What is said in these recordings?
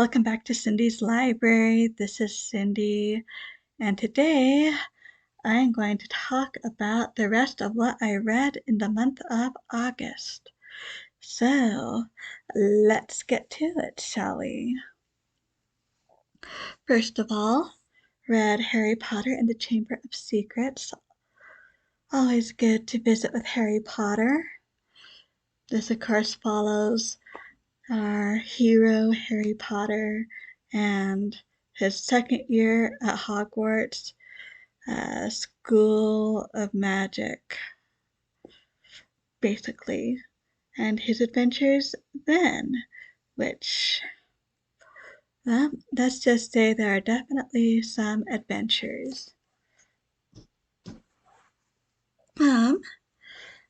Welcome back to Cindy's Library. This is Cindy, and today I'm going to talk about the rest of what I read in the month of August. So, let's get to it, shall we? First of all, read Harry Potter and the Chamber of Secrets. Always good to visit with Harry Potter. This, of course, follows our hero, Harry Potter, and his second year at Hogwarts, School of Magic, basically, and his adventures then, which, let's just say there are definitely some adventures. I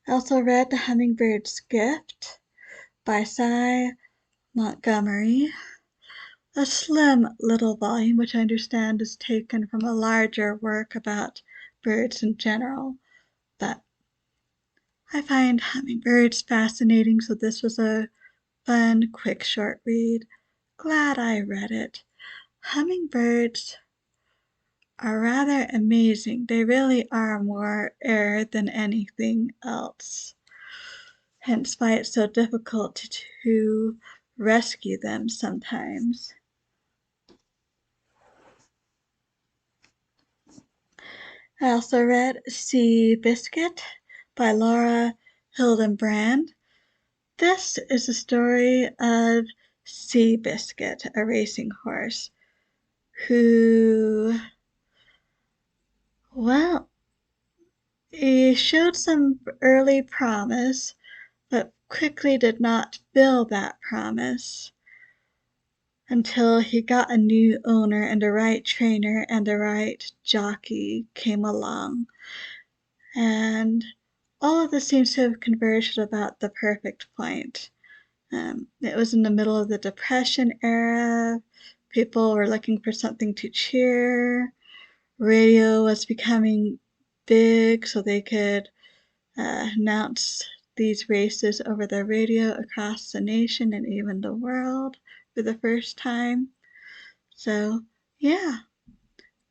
also read The Hummingbird's Gift by Montgomery, a slim little volume which I understand is taken from a larger work about birds in general, but I find hummingbirds fascinating, so this was a fun, quick, short read. Glad I read it. Hummingbirds are rather amazing. They really are more air than anything else, hence why it's so difficult to rescue them sometimes. I also read Seabiscuit by Laura Hillenbrand. This is the story of Seabiscuit, a racing horse, who, well, he showed some early promise, but quickly did not fill that promise until he got a new owner and the right trainer and the right jockey came along. And all of this seems to have converged at about the perfect point. It was in the middle of the Depression era. People were looking for something to cheer. Radio was becoming big so they could announce these races over the radio across the nation and even the world for the first time. So, yeah,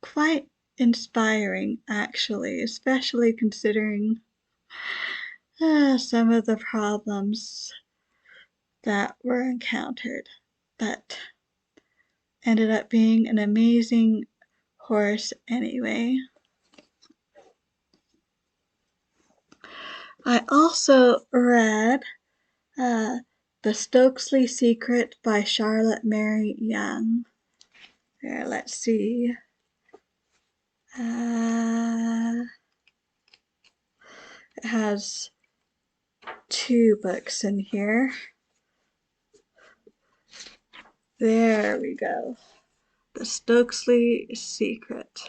quite inspiring actually, especially considering some of the problems that were encountered, but ended up being an amazing horse anyway. I also read The Stokesley Secret by Charlotte Mary Yonge. There, let's see. It has 2 books in here. There we go. The Stokesley Secret.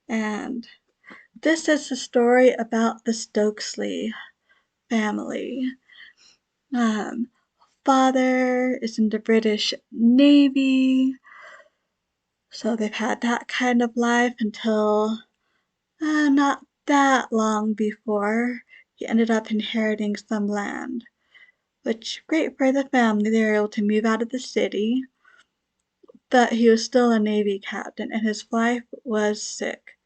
And this is a story about the Stokesley family. Father is in the British Navy, so they've had that kind of life until not that long before he ended up inheriting some land, which great for the family. They were able to move out of the city, but he was still a Navy captain and his wife was sick.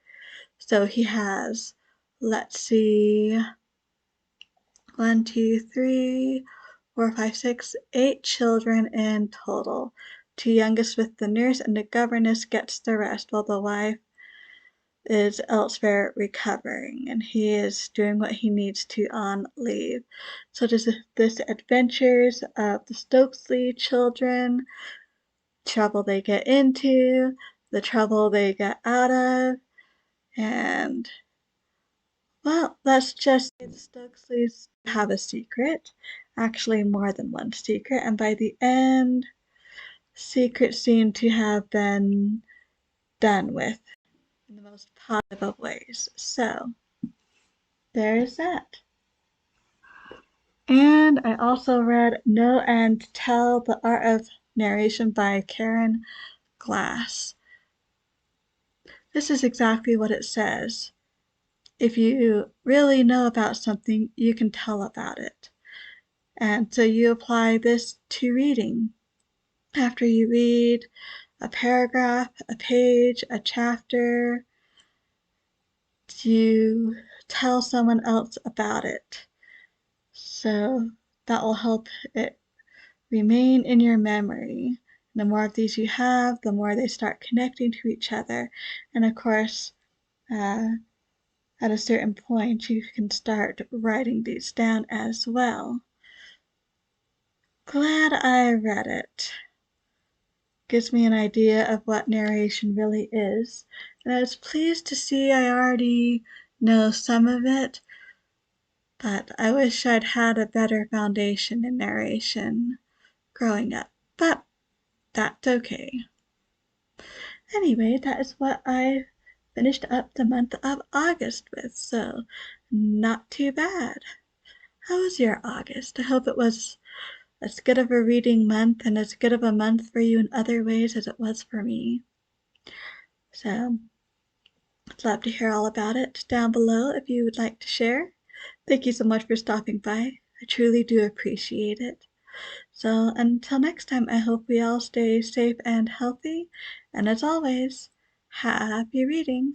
So he has, let's see, 1, 2, 3, 4, 5, 6, 8 children in total. 2 youngest with the nurse and the governess gets the rest while the wife is elsewhere recovering and he is doing what he needs to on leave. So this adventures of the Stokesley children, trouble they get into, the trouble they get out of, and well, let's just say the Stokesleys have a secret, actually more than one secret, and by the end, secrets seem to have been done with in the most positive of ways. So, there's that. And I also read Know and Tell, The Art of Narration by Karen Glass. This is exactly what it says. If you really know about something, you can tell about it. And so you apply this to reading. after you read a paragraph, a page, a chapter, to tell someone else about it. So that will help it remain in your memory. The more of these you have, the more they start connecting to each other. And of course, at a certain point, you can start writing these down as well. Glad I read it. Gives me an idea of what narration really is. And I was pleased to see I already know some of it, but I wish I'd had a better foundation in narration growing up. But that's okay. Anyway, that is what I finished up the month of August with, so not too bad. How was your August? I hope it was as good of a reading month and as good of a month for you in other ways as it was for me. So I'd love to hear all about it down below if you would like to share. Thank you so much for stopping by. I truly do appreciate it. So until next time, I hope we all stay safe and healthy. And as always, happy reading.